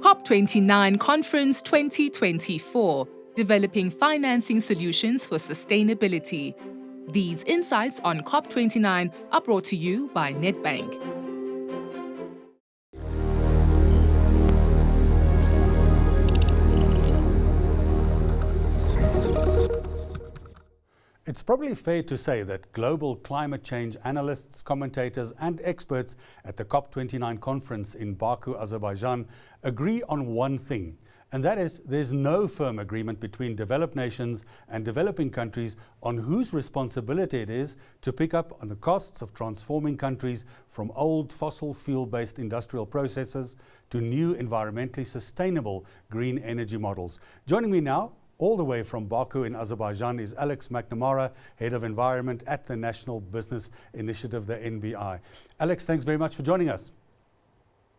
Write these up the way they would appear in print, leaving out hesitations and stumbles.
COP29 Conference 2024, Developing Financing Solutions for Sustainability. These insights on COP29 are brought to you by Nedbank. It's probably fair to say that global climate change analysts, commentators and experts at the COP29 conference in Baku, Azerbaijan agree on one thing, and that is there's no firm agreement between developed nations and developing countries on whose responsibility it is to pick up on the costs of transforming countries from old fossil fuel-based industrial processes to new environmentally sustainable green energy models. Joining me now, all the way from Baku in Azerbaijan, is Alex McNamara, Head of Environment at the National Business Initiative, the NBI. Alex, thanks very much for joining us.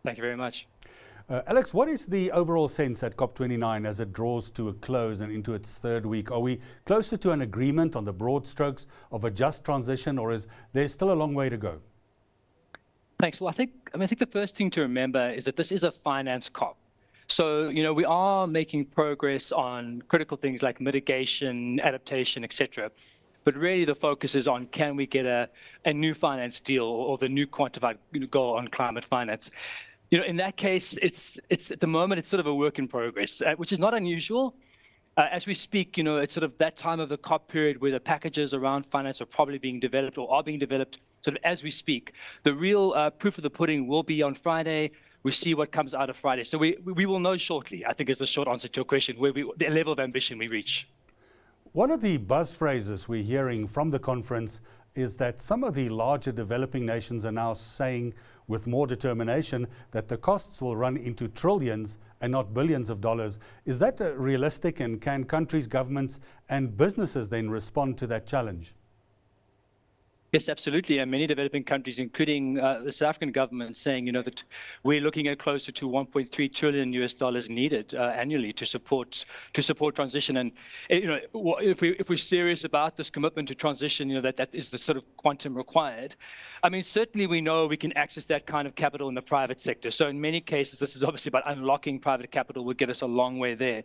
Thank you very much. Alex, what is the overall sense at COP29 as it draws to a close and into its third week? Are we closer to an agreement on the broad strokes of a just transition, or is there still a long way to go? Thanks. Well, I think the first thing to remember is that this is a finance COP. So, we are making progress on critical things like mitigation, adaptation, etc. But really the focus is on, can we get a new finance deal or the new quantified goal on climate finance? In that case, it's at the moment, it's sort of a work in progress, which is not unusual. As we speak, it's sort of that time of the COP period where the packages around finance are probably being developed or are being developed sort of as we speak. The real proof of the pudding will be on Friday. We see what comes out of Friday. So we will know shortly, I think, is the short answer to your question, where the level of ambition we reach. One of the buzz phrases we're hearing from the conference is that some of the larger developing nations are now saying with more determination that the costs will run into trillions and not billions of dollars. Is that realistic, and can countries, governments and businesses then respond to that challenge? Yes, absolutely. And many developing countries, including the South African government, saying, that we're looking at closer to $1.3 trillion needed annually to support transition. And if we're serious about this commitment to transition, that is the sort of quantum required. I mean, certainly we know we can access that kind of capital in the private sector. So in many cases, this is obviously about unlocking private capital will get us a long way there.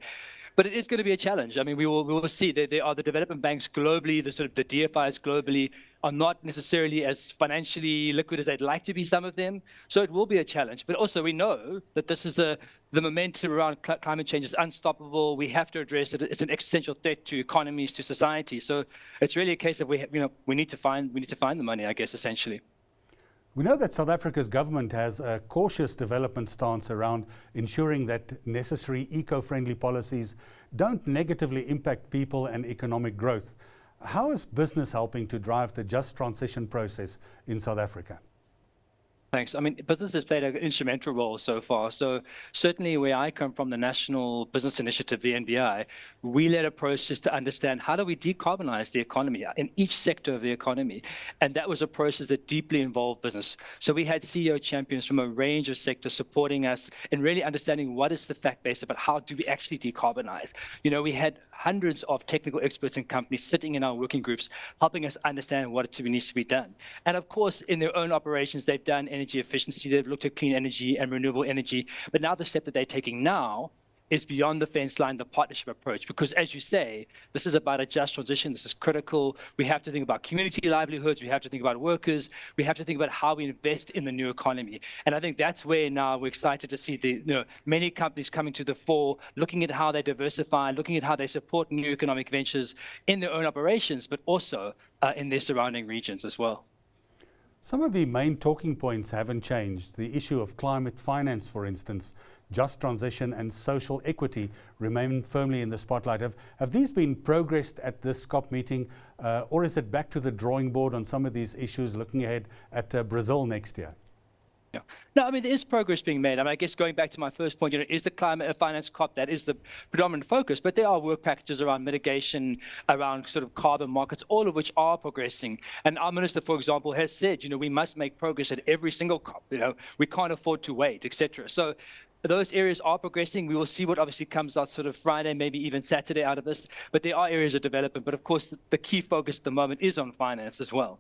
But it is going to be a challenge. I mean, we will see that there are the development banks globally, the DFIs globally are not necessarily as financially liquid as they'd like to be, some of them. So it will be a challenge. But also we know that this is the momentum around climate change is unstoppable. We have to address it. It's an existential threat to economies, to society. So it's really a case of we need to find the money, I guess, essentially. We know that South Africa's government has a cautious development stance around ensuring that necessary eco-friendly policies don't negatively impact people and economic growth. How is business helping to drive the just transition process in South Africa? Thanks. I mean, business has played an instrumental role so far. So certainly where I come from, the National Business Initiative, the NBI, we led a process to understand how do we decarbonize the economy in each sector of the economy. And that was a process that deeply involved business. So we had CEO champions from a range of sectors supporting us in really understanding what is the fact base about how do we actually decarbonize. We had hundreds of technical experts and companies sitting in our working groups, helping us understand what needs to be done. And of course, in their own operations, they've done energy efficiency, they've looked at clean energy and renewable energy. But now the step that they're taking now is beyond the fence line, the partnership approach. Because as you say, this is about a just transition. This is critical. We have to think about community livelihoods. We have to think about workers. We have to think about how we invest in the new economy. And I think that's where now we're excited to see many companies coming to the fore, looking at how they diversify, looking at how they support new economic ventures in their own operations, but also in their surrounding regions as well. Some of the main talking points haven't changed. The issue of climate finance, for instance, just transition and social equity remain firmly in the spotlight. Have these been progressed at this COP meeting, or is it back to the drawing board on some of these issues looking ahead at Brazil next year? Yeah. No, I mean, there is progress being made. I mean, I guess going back to my first point, is the climate finance COP, that is the predominant focus, but there are work packages around mitigation, around sort of carbon markets, all of which are progressing. And our minister, for example, has said, we must make progress at every single COP. We can't afford to wait, etc. So those areas are progressing. We will see what obviously comes out sort of Friday, maybe even Saturday out of this. But there are areas of development. But of course, the key focus at the moment is on finance as well.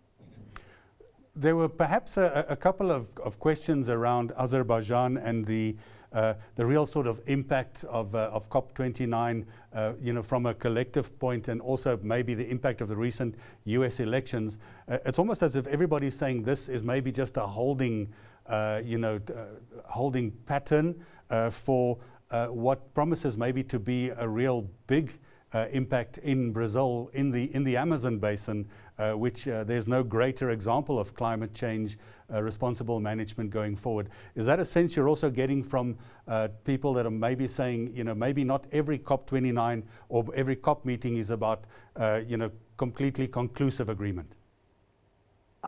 There were perhaps a couple of questions around Azerbaijan and the the real sort of impact of COP29, from a collective point, and also maybe the impact of the recent US elections. It's almost as if everybody's saying this is maybe just a holding pattern for what promises maybe to be a real big impact in Brazil, in the Amazon basin, which there's no greater example of climate change responsible management going forward. Is that a sense you're also getting from people that are maybe saying, maybe not every COP29 or every COP meeting is about, completely conclusive agreement?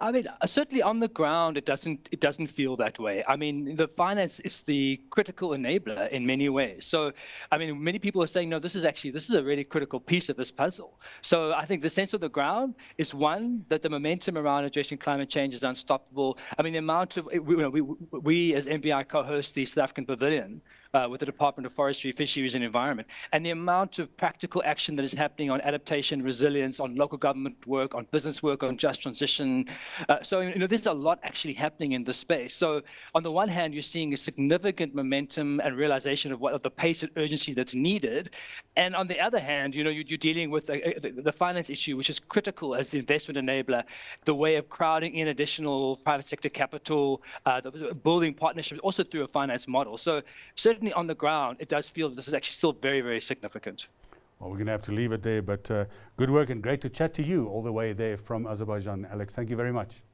I mean, certainly on the ground, it doesn't feel that way. I mean, the finance is the critical enabler in many ways. So, I mean, many people are saying, no, this is a really critical piece of this puzzle. So I think the sense of the ground is one, that the momentum around addressing climate change is unstoppable. I mean, the amount of, we as NBI co-host the South African Pavilion with the Department of Forestry, Fisheries and Environment, and the amount of practical action that is happening on adaptation, resilience, on local government work, on business work, on just transition. So there's a lot actually happening in this space. So on the one hand, you're seeing a significant momentum and realization of the pace and urgency that's needed, and on the other hand, you're dealing with the finance issue, which is critical as the investment enabler, the way of crowding in additional private sector capital, building partnerships, also through a finance model. So certainly on the ground, it does feel that this is actually still very, very significant. Well, we're going to have to leave it there, but good work and great to chat to you all the way there from Azerbaijan. Alex, thank you very much.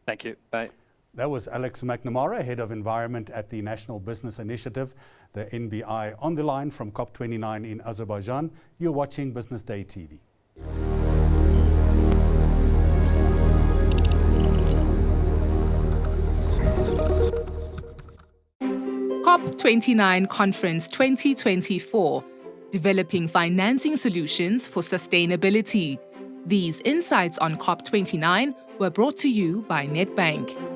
Thank you. Bye. That was Alex McNamara, Head of Environment at the National Business Initiative, the NBI, on the line from COP29 in Azerbaijan. You're watching Business Day TV. COP29 Conference 2024, Developing Financing Solutions for Sustainability. These insights on COP29 were brought to you by Nedbank.